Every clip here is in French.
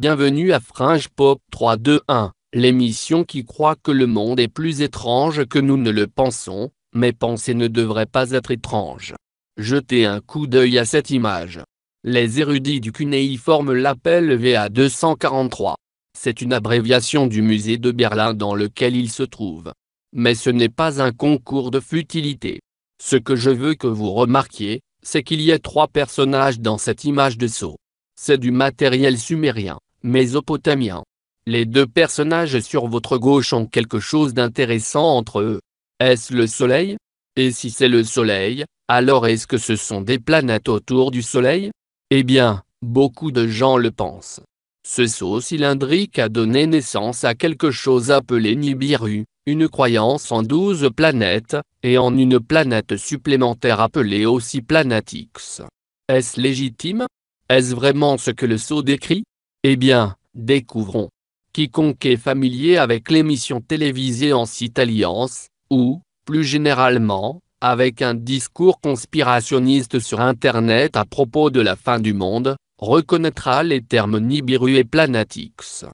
Bienvenue à Fringe Pop 321, l'émission qui croit que le monde est plus étrange que nous ne le pensons, mais penser ne devrait pas être étrange. Jetez un coup d'œil à cette image. Les érudits du cunéiforme l'appellent VA243. C'est une abréviation du musée de Berlin dans lequel il se trouve. Mais ce n'est pas un concours de futilité. Ce que je veux que vous remarquiez, c'est qu'il y a 3 personnages dans cette image de sceau. C'est du matériel sumérien, mésopotamien. Les 2 personnages sur votre gauche ont quelque chose d'intéressant entre eux. Est-ce le Soleil? Et si c'est le Soleil, alors est-ce que ce sont des planètes autour du Soleil? Eh bien, beaucoup de gens le pensent. Ce sceau cylindrique a donné naissance à quelque chose appelé Nibiru, une croyance en 12 planètes, et en une planète supplémentaire appelée aussi planète X. Est-ce légitime? Est-ce vraiment ce que le sceau décrit? Eh bien, découvrons. Quiconque est familier avec l'émission télévisée Ancient Alliance, ou, plus généralement, avec un discours conspirationniste sur Internet à propos de la fin du monde, reconnaîtra les termes Nibiru et planète X.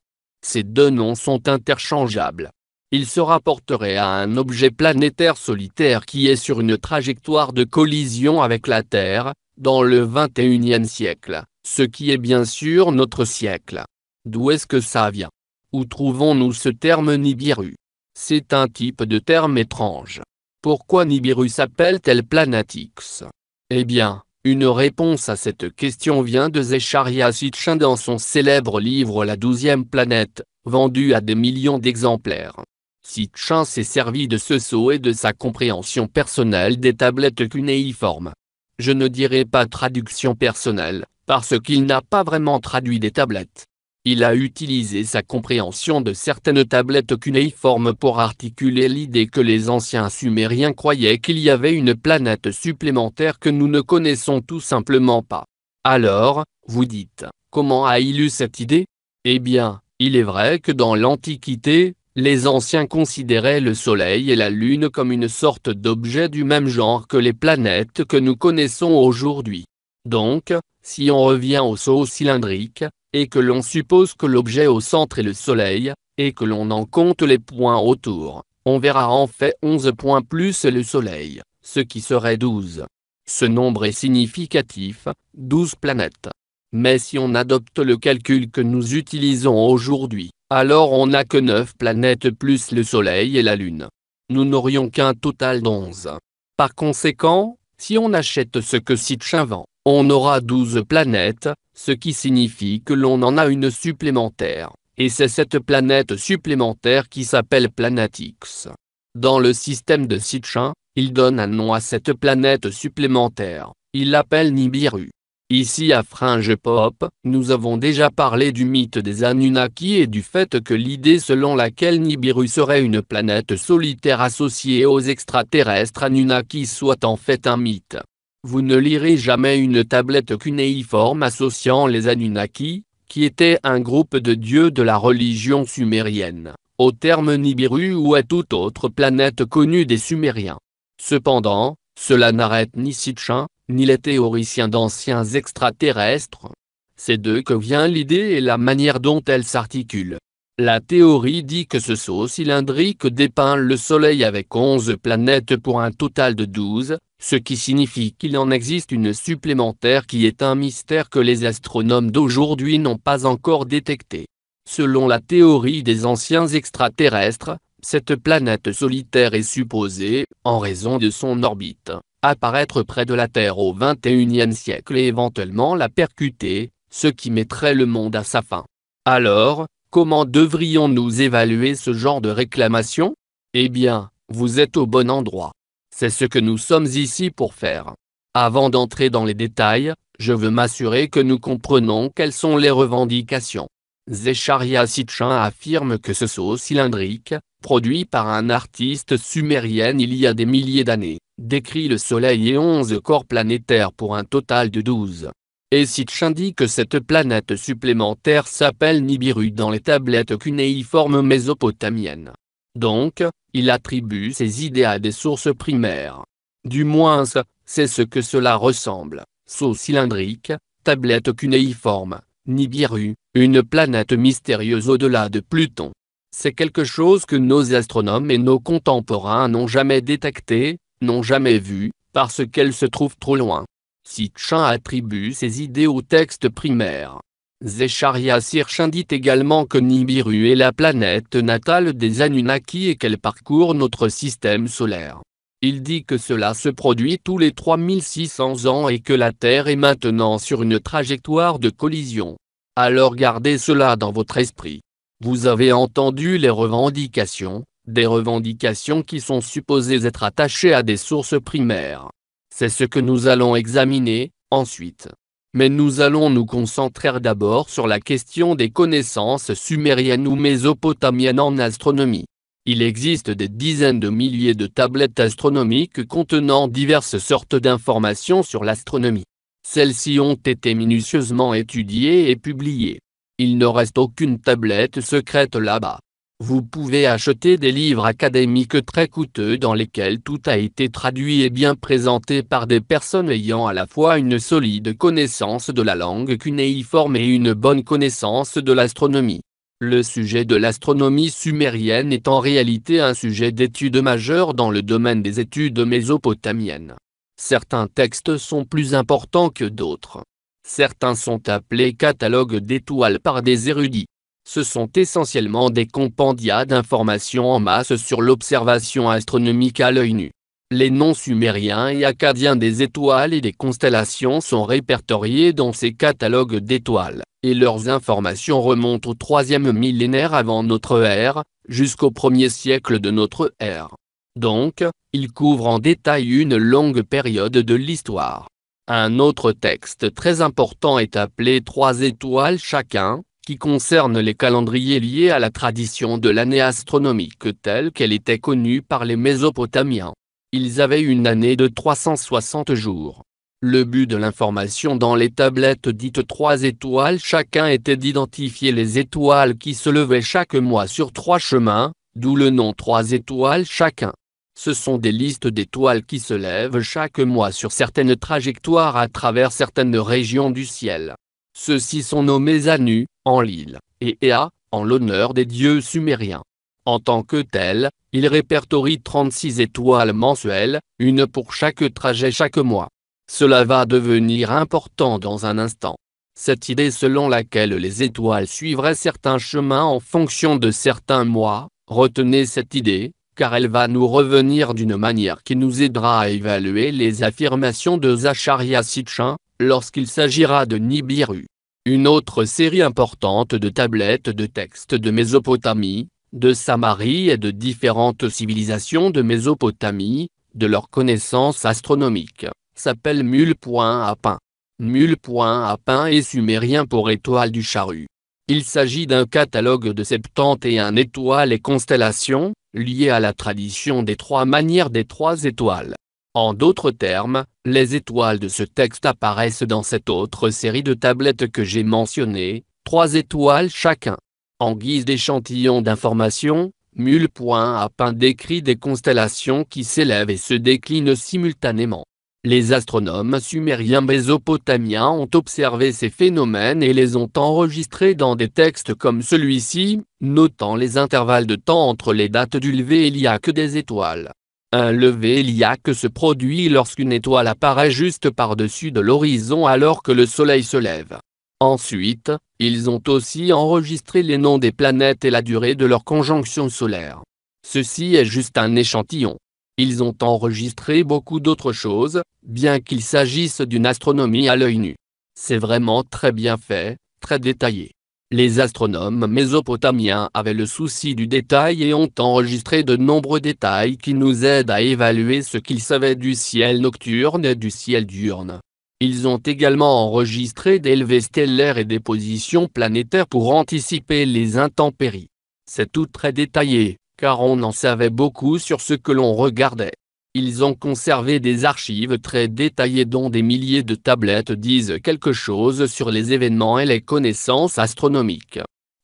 Ces 2 noms sont interchangeables. Ils se rapporteraient à un objet planétaire solitaire qui est sur une trajectoire de collision avec la Terre, dans le XXIe siècle, ce qui est bien sûr notre siècle. D'où est-ce que ça vient? Où trouvons-nous ce terme Nibiru? C'est un type de terme étrange. Pourquoi Nibiru s'appelle-t-elle planète X? Eh bien, une réponse à cette question vient de Zecharia Sitchin dans son célèbre livre La 12e planète, vendu à des millions d'exemplaires. Sitchin s'est servi de ce sceau et de sa compréhension personnelle des tablettes cunéiformes. Je ne dirai pas traduction personnelle, parce qu'il n'a pas vraiment traduit des tablettes. Il a utilisé sa compréhension de certaines tablettes cunéiformes pour articuler l'idée que les anciens Sumériens croyaient qu'il y avait une planète supplémentaire que nous ne connaissons tout simplement pas. Alors, vous dites, comment a-t-il eu cette idée? Eh bien, il est vrai que dans l'Antiquité, les anciens considéraient le Soleil et la Lune comme une sorte d'objets du même genre que les planètes que nous connaissons aujourd'hui. Donc, si on revient au sceau cylindrique, et que l'on suppose que l'objet au centre est le Soleil, et que l'on en compte les points autour, on verra en fait 11 points plus le Soleil, ce qui serait 12. Ce nombre est significatif, 12 planètes. Mais si on adopte le calcul que nous utilisons aujourd'hui, alors on n'a que 9 planètes plus le Soleil et la Lune. Nous n'aurions qu'un total d'11. Par conséquent, si on achète ce que Sitchin vend, on aura 12 planètes, ce qui signifie que l'on en a une supplémentaire, et c'est cette planète supplémentaire qui s'appelle planète X. Dans le système de Sitchin, il donne un nom à cette planète supplémentaire, il l'appelle Nibiru. Ici à Fringe Pop, nous avons déjà parlé du mythe des Anunnaki et du fait que l'idée selon laquelle Nibiru serait une planète solitaire associée aux extraterrestres Anunnaki soit en fait un mythe. Vous ne lirez jamais une tablette cunéiforme associant les Anunnaki, qui étaient un groupe de dieux de la religion sumérienne, au terme Nibiru ou à toute autre planète connue des Sumériens. Cependant, cela n'arrête ni Sitchin, ni les théoriciens d'anciens extraterrestres. C'est d'eux que vient l'idée et la manière dont elle s'articule. La théorie dit que ce sceau cylindrique dépeint le Soleil avec 11 planètes pour un total de 12, ce qui signifie qu'il en existe une supplémentaire qui est un mystère que les astronomes d'aujourd'hui n'ont pas encore détecté. Selon la théorie des anciens extraterrestres, cette planète solitaire est supposée, en raison de son orbite, apparaître près de la Terre au XXIe siècle et éventuellement la percuter, ce qui mettrait le monde à sa fin. Alors, comment devrions-nous évaluer ce genre de réclamation? Eh bien, vous êtes au bon endroit. C'est ce que nous sommes ici pour faire. Avant d'entrer dans les détails, je veux m'assurer que nous comprenons quelles sont les revendications. Zecharia Sitchin affirme que ce sceau cylindrique, produit par un artiste sumérien il y a des milliers d'années, décrit le Soleil et 11 corps planétaires pour un total de 12. Et Sitchin dit que cette planète supplémentaire s'appelle Nibiru dans les tablettes cunéiformes mésopotamiennes. Donc, il attribue ces idées à des sources primaires. Du moins, c'est ce que cela ressemble, sceau cylindrique, tablette cunéiforme, Nibiru, Une planète mystérieuse au-delà de Pluton. C'est quelque chose que nos astronomes et nos contemporains n'ont jamais détecté, n'ont jamais vu, parce qu'elle se trouve trop loin. Sitchin attribue ses idées au texte primaire. Zecharia Sitchin dit également que Nibiru est la planète natale des Anunnaki et qu'elle parcourt notre système solaire. Il dit que cela se produit tous les 3600 ans et que la Terre est maintenant sur une trajectoire de collision. Alors gardez cela dans votre esprit. Vous avez entendu les revendications, des revendications qui sont supposées être attachées à des sources primaires. C'est ce que nous allons examiner, ensuite. Mais nous allons nous concentrer d'abord sur la question des connaissances sumériennes ou mésopotamiennes en astronomie. Il existe des dizaines de milliers de tablettes astronomiques contenant diverses sortes d'informations sur l'astronomie. Celles-ci ont été minutieusement étudiées et publiées. Il ne reste aucune tablette secrète là-bas. Vous pouvez acheter des livres académiques très coûteux dans lesquels tout a été traduit et bien présenté par des personnes ayant à la fois une solide connaissance de la langue cunéiforme et une bonne connaissance de l'astronomie. Le sujet de l'astronomie sumérienne est en réalité un sujet d'étude majeur dans le domaine des études mésopotamiennes. Certains textes sont plus importants que d'autres. Certains sont appelés catalogues d'étoiles par des érudits. Ce sont essentiellement des compendia d'informations en masse sur l'observation astronomique à l'œil nu. Les noms sumériens et akkadiens des étoiles et des constellations sont répertoriés dans ces catalogues d'étoiles, et leurs informations remontent au 3e millénaire avant notre ère, jusqu'au 1er siècle de notre ère. Donc, ils couvrent en détail une longue période de l'histoire. Un autre texte très important est appelé 3 étoiles chacun, qui concerne les calendriers liés à la tradition de l'année astronomique telle qu'elle était connue par les Mésopotamiens. Ils avaient une année de 360 jours. Le but de l'information dans les tablettes dites 3 étoiles chacun était d'identifier les étoiles qui se levaient chaque mois sur 3 chemins, d'où le nom 3 étoiles chacun. Ce sont des listes d'étoiles qui se lèvent chaque mois sur certaines trajectoires à travers certaines régions du ciel. Ceux-ci sont nommés Anu, en l'île, et Ea, en l'honneur des dieux sumériens. En tant que tels, ils répertorient 36 étoiles mensuelles, une pour chaque trajet chaque mois. Cela va devenir important dans un instant. Cette idée selon laquelle les étoiles suivraient certains chemins en fonction de certains mois, retenez cette idée, car elle va nous revenir d'une manière qui nous aidera à évaluer les affirmations de Zecharia Sitchin, lorsqu'il s'agira de Nibiru. Une autre série importante de tablettes de textes de Mésopotamie, de Samarie et de différentes civilisations de Mésopotamie, de leurs connaissances astronomiques, s'appelle Mul.Apin. Mul.Apin est sumérien pour étoile du Charu. Il s'agit d'un catalogue de 71 étoiles et constellations, liées à la tradition des 3 manières des 3 étoiles. En d'autres termes, les étoiles de ce texte apparaissent dans cette autre série de tablettes que j'ai mentionnées, 3 étoiles chacun. En guise d'échantillon d'information, Mul.Apin décrit des constellations qui s'élèvent et se déclinent simultanément. Les astronomes sumériens mésopotamiens ont observé ces phénomènes et les ont enregistrés dans des textes comme celui-ci, notant les intervalles de temps entre les dates du lever héliaque des étoiles. Un lever héliaque se produit lorsqu'une étoile apparaît juste par-dessus de l'horizon alors que le Soleil se lève. Ensuite, ils ont aussi enregistré les noms des planètes et la durée de leur conjonction solaire. Ceci est juste un échantillon. Ils ont enregistré beaucoup d'autres choses, bien qu'il s'agisse d'une astronomie à l'œil nu. C'est vraiment très bien fait, très détaillé. Les astronomes mésopotamiens avaient le souci du détail et ont enregistré de nombreux détails qui nous aident à évaluer ce qu'ils savaient du ciel nocturne et du ciel diurne. Ils ont également enregistré des levées stellaires et des positions planétaires pour anticiper les intempéries. C'est tout très détaillé, car on en savait beaucoup sur ce que l'on regardait. Ils ont conservé des archives très détaillées dont des milliers de tablettes disent quelque chose sur les événements et les connaissances astronomiques.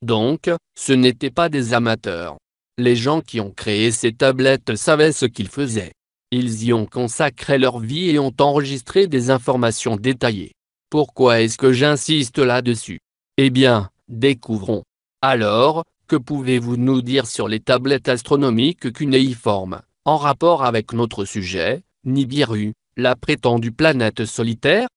Donc, ce n'étaient pas des amateurs. Les gens qui ont créé ces tablettes savaient ce qu'ils faisaient. Ils y ont consacré leur vie et ont enregistré des informations détaillées. Pourquoi est-ce que j'insiste là-dessus? Eh bien, Découvrons. Alors, que pouvez-vous nous dire sur les tablettes astronomiques cunéiformes, en rapport avec notre sujet, Nibiru, la prétendue planète solitaire?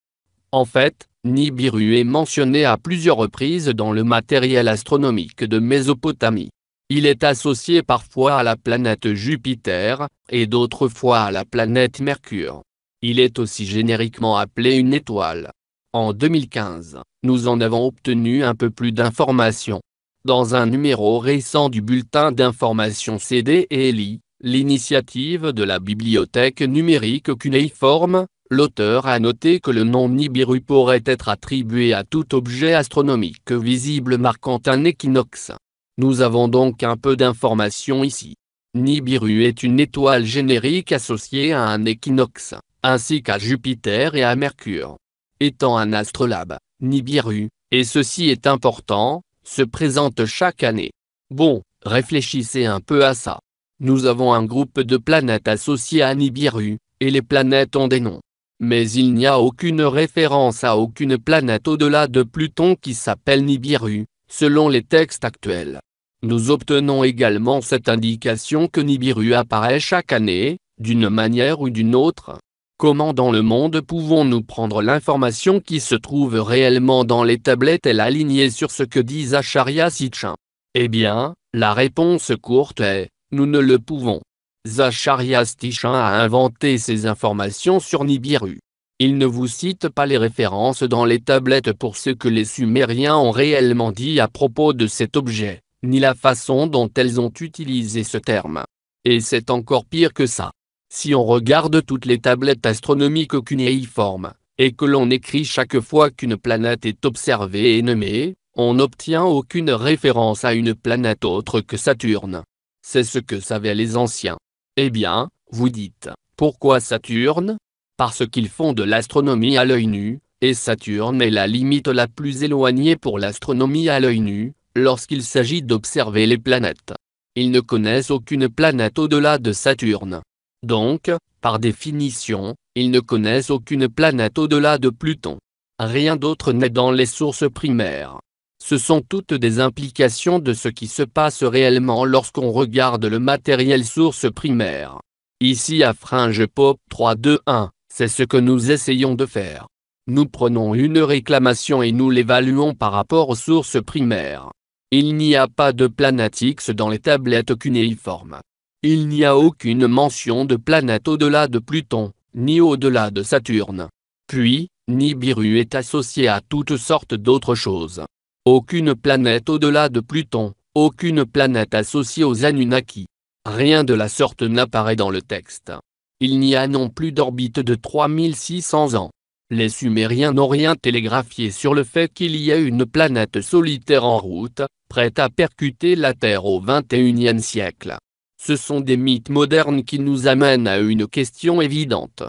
En fait, Nibiru est mentionné à plusieurs reprises dans le matériel astronomique de Mésopotamie. Il est associé parfois à la planète Jupiter, et d'autres fois à la planète Mercure. Il est aussi génériquement appelé une étoile. En 2015, nous en avons obtenu un peu plus d'informations. Dans un numéro récent du bulletin d'information CD&LI, l'initiative de la bibliothèque numérique cunéiforme, l'auteur a noté que le nom Nibiru pourrait être attribué à tout objet astronomique visible marquant un équinoxe. Nous avons donc un peu d'informations ici. Nibiru est une étoile générique associée à un équinoxe, ainsi qu'à Jupiter et à Mercure. Étant un astrolabe, Nibiru, et ceci est important, se présente chaque année. Bon, réfléchissez un peu à ça. Nous avons un groupe de planètes associées à Nibiru, et les planètes ont des noms. Mais il n'y a aucune référence à aucune planète au-delà de Pluton qui s'appelle Nibiru, selon les textes actuels. Nous obtenons également cette indication que Nibiru apparaît chaque année, d'une manière ou d'une autre. Comment dans le monde pouvons-nous prendre l'information qui se trouve réellement dans les tablettes et l'aligner sur ce que dit Zacharia Sitchin? Eh bien, la réponse courte est, nous ne le pouvons. Zacharia Sitchin a inventé ces informations sur Nibiru. Il ne vous cite pas les références dans les tablettes pour ce que les Sumériens ont réellement dit à propos de cet objet, ni la façon dont elles ont utilisé ce terme. Et c'est encore pire que ça. Si on regarde toutes les tablettes astronomiques cunéiformes, et que l'on écrit chaque fois qu'une planète est observée et nommée, on n'obtient aucune référence à une planète autre que Saturne. C'est ce que savaient les anciens. Eh bien, vous dites, pourquoi Saturne? Parce qu'ils font de l'astronomie à l'œil nu, et Saturne est la limite la plus éloignée pour l'astronomie à l'œil nu, lorsqu'il s'agit d'observer les planètes. Ils ne connaissent aucune planète au-delà de Saturne. Donc, par définition, ils ne connaissent aucune planète au-delà de Pluton. Rien d'autre n'est dans les sources primaires. Ce sont toutes des implications de ce qui se passe réellement lorsqu'on regarde le matériel source primaire. Ici à Fringe Pop 321, c'est ce que nous essayons de faire. Nous prenons une réclamation et nous l'évaluons par rapport aux sources primaires. Il n'y a pas de planète X dans les tablettes cunéiformes. Il n'y a aucune mention de planète au-delà de Pluton, ni au-delà de Saturne. Puis, Nibiru est associé à toutes sortes d'autres choses. Aucune planète au-delà de Pluton, aucune planète associée aux Anunnaki. Rien de la sorte n'apparaît dans le texte. Il n'y a non plus d'orbite de 3600 ans. Les Sumériens n'ont rien télégraphié sur le fait qu'il y ait une planète solitaire en route, prête à percuter la Terre au XXIe siècle. Ce sont des mythes modernes qui nous amènent à une question évidente.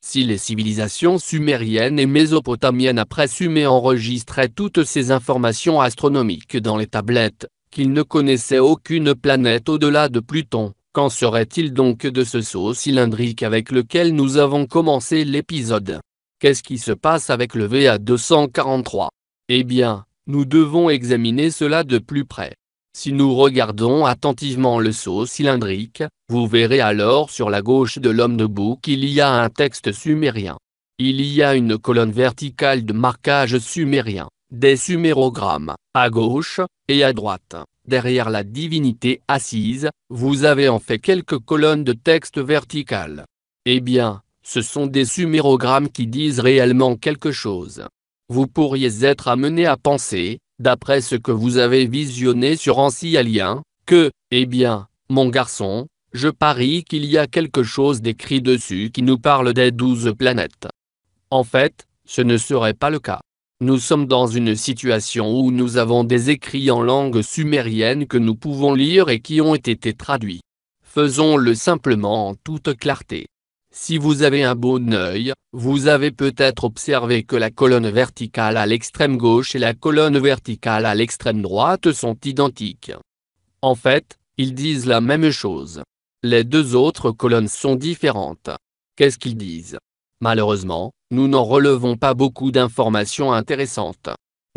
Si les civilisations sumériennes et mésopotamiennes après Sumé enregistraient toutes ces informations astronomiques dans les tablettes, qu'ils ne connaissaient aucune planète au-delà de Pluton, qu'en serait-il donc de ce saut cylindrique avec lequel nous avons commencé l'épisode? Qu'est-ce qui se passe avec le VA243? Eh bien, nous devons examiner cela de plus près. Si nous regardons attentivement le seau cylindrique, vous verrez alors sur la gauche de l'homme debout qu'il y a un texte sumérien. Il y a une colonne verticale de marquage sumérien, des sumérogrammes, à gauche, et à droite. Derrière la divinité assise, vous avez en fait quelques colonnes de texte verticales. Eh bien, ce sont des sumérogrammes qui disent réellement quelque chose. Vous pourriez être amené à penser, d'après ce que vous avez visionné sur Ancien, que, eh bien, mon garçon, je parie qu'il y a quelque chose d'écrit dessus qui nous parle des 12 planètes. En fait, ce ne serait pas le cas. Nous sommes dans une situation où nous avons des écrits en langue sumérienne que nous pouvons lire et qui ont été traduits. Faisons-le simplement en toute clarté. Si vous avez un bon œil, vous avez peut-être observé que la colonne verticale à l'extrême gauche et la colonne verticale à l'extrême droite sont identiques. En fait, ils disent la même chose. Les deux autres colonnes sont différentes. Qu'est-ce qu'ils disent? Malheureusement, nous n'en relevons pas beaucoup d'informations intéressantes.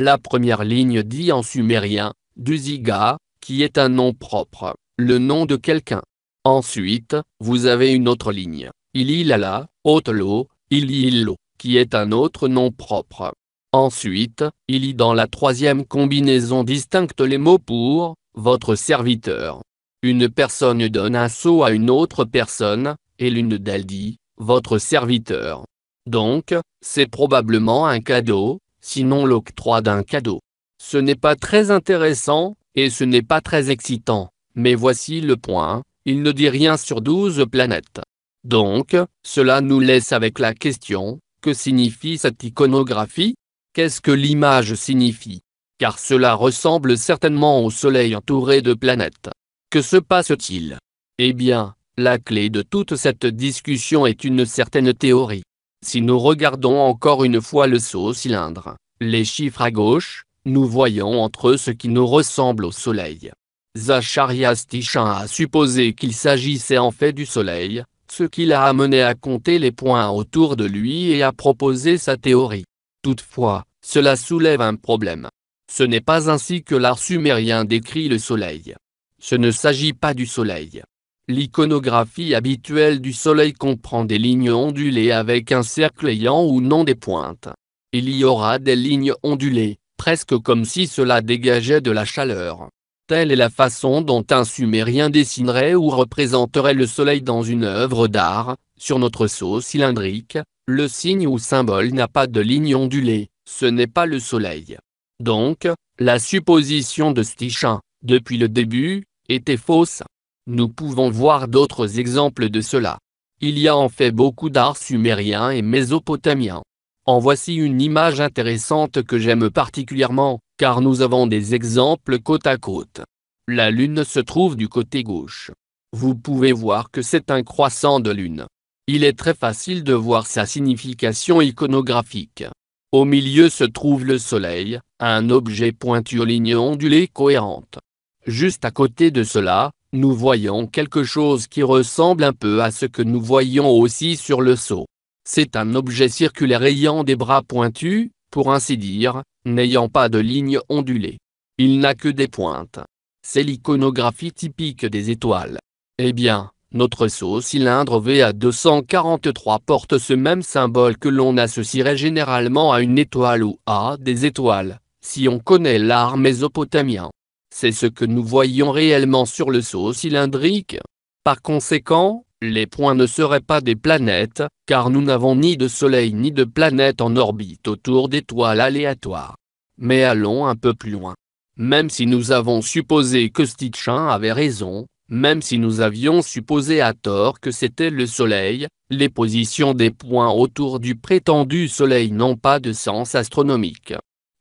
La première ligne dit en sumérien, Duziga, qui est un nom propre, le nom de quelqu'un. Ensuite, vous avez une autre ligne, Ililala, Otlo, Ililo, qui est un autre nom propre. Ensuite, il y dans la troisième combinaison distincte les mots pour « votre serviteur ». Une personne donne un sceau à une autre personne, et l'une d'elles dit « votre serviteur ». Donc, c'est probablement un cadeau, sinon l'octroi d'un cadeau. Ce n'est pas très intéressant, et ce n'est pas très excitant, mais voici le point, il ne dit rien sur 12 planètes. Donc, cela nous laisse avec la question, que signifie cette iconographie ? Qu'est-ce que l'image signifie? Car cela ressemble certainement au Soleil entouré de planètes. Que se passe-t-il? Eh bien, la clé de toute cette discussion est une certaine théorie. Si nous regardons encore une fois le sceau cylindre, les chiffres à gauche, nous voyons entre eux ce qui nous ressemble au Soleil. Zaccharia Sitchin a supposé qu'il s'agissait en fait du Soleil, ce qui l'a amené à compter les points autour de lui et à proposer sa théorie. Toutefois, cela soulève un problème. Ce n'est pas ainsi que l'art sumérien décrit le Soleil. Ce ne s'agit pas du Soleil. L'iconographie habituelle du Soleil comprend des lignes ondulées avec un cercle ayant ou non des pointes. Il y aura des lignes ondulées, presque comme si cela dégageait de la chaleur. Telle est la façon dont un sumérien dessinerait ou représenterait le Soleil dans une œuvre d'art. Sur notre sceau cylindrique, le signe ou symbole n'a pas de ligne ondulée, ce n'est pas le Soleil. Donc, la supposition de Sitchin, depuis le début, était fausse. Nous pouvons voir d'autres exemples de cela. Il y a en fait beaucoup d'art sumérien et mésopotamien. En voici une image intéressante que j'aime particulièrement, car nous avons des exemples côte à côte. La Lune se trouve du côté gauche. Vous pouvez voir que c'est un croissant de Lune. Il est très facile de voir sa signification iconographique. Au milieu se trouve le Soleil, un objet pointu aux lignes ondulées cohérentes. Juste à côté de cela, nous voyons quelque chose qui ressemble un peu à ce que nous voyons aussi sur le sceau. C'est un objet circulaire ayant des bras pointus, pour ainsi dire, n'ayant pas de lignes ondulées. Il n'a que des pointes. C'est l'iconographie typique des étoiles. Eh bien, notre sceau cylindre VA243 porte ce même symbole que l'on associerait généralement à une étoile ou à des étoiles, si on connaît l'art mésopotamien. C'est ce que nous voyons réellement sur le sceau cylindrique. Par conséquent, les points ne seraient pas des planètes, car nous n'avons ni de soleil ni de planète en orbite autour d'étoiles aléatoires. Mais allons un peu plus loin. Même si nous avons supposé que Sitchin avait raison, même si nous avions supposé à tort que c'était le Soleil, les positions des points autour du prétendu Soleil n'ont pas de sens astronomique.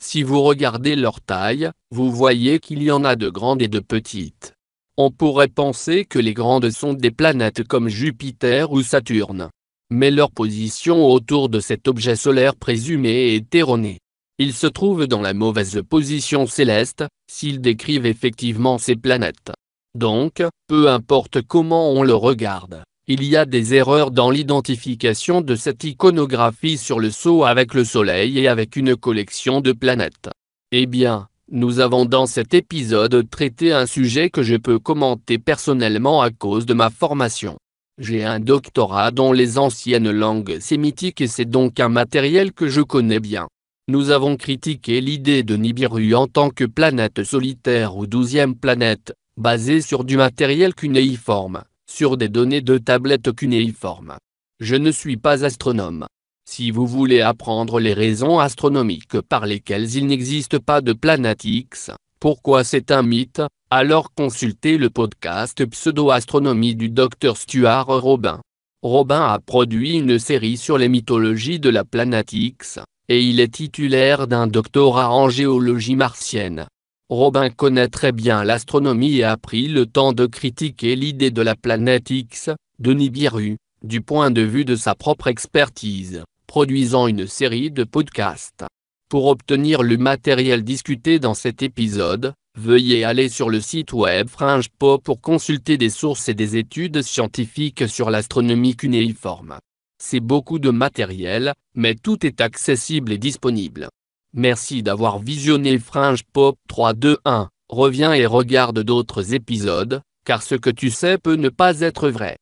Si vous regardez leur taille, vous voyez qu'il y en a de grandes et de petites. On pourrait penser que les grandes sont des planètes comme Jupiter ou Saturne. Mais leur position autour de cet objet solaire présumé est erronée. Ils se trouvent dans la mauvaise position céleste, s'ils décrivent effectivement ces planètes. Donc, peu importe comment on le regarde, il y a des erreurs dans l'identification de cette iconographie sur le sceau avec le Soleil et avec une collection de planètes. Eh bien, nous avons dans cet épisode traité un sujet que je peux commenter personnellement à cause de ma formation. J'ai un doctorat dans les anciennes langues sémitiques et c'est donc un matériel que je connais bien. Nous avons critiqué l'idée de Nibiru en tant que planète solitaire ou 12e planète, basée sur du matériel cunéiforme, sur des données de tablettes cunéiformes. Je ne suis pas astronome. Si vous voulez apprendre les raisons astronomiques par lesquelles il n'existe pas de planète X, pourquoi c'est un mythe, alors consultez le podcast Pseudo-astronomie du Dr Stuart Robin. Robin a produit une série sur les mythologies de la planète X, et il est titulaire d'un doctorat en géologie martienne. Robin connaît très bien l'astronomie et a pris le temps de critiquer l'idée de la planète X, de Nibiru, du point de vue de sa propre expertise, produisant une série de podcasts. Pour obtenir le matériel discuté dans cet épisode, veuillez aller sur le site web FringePo pour consulter des sources et des études scientifiques sur l'astronomie cunéiforme. C'est beaucoup de matériel, mais tout est accessible et disponible. Merci d'avoir visionné Fringe Pop 3-2-1, reviens et regarde d'autres épisodes, car ce que tu sais peut ne pas être vrai.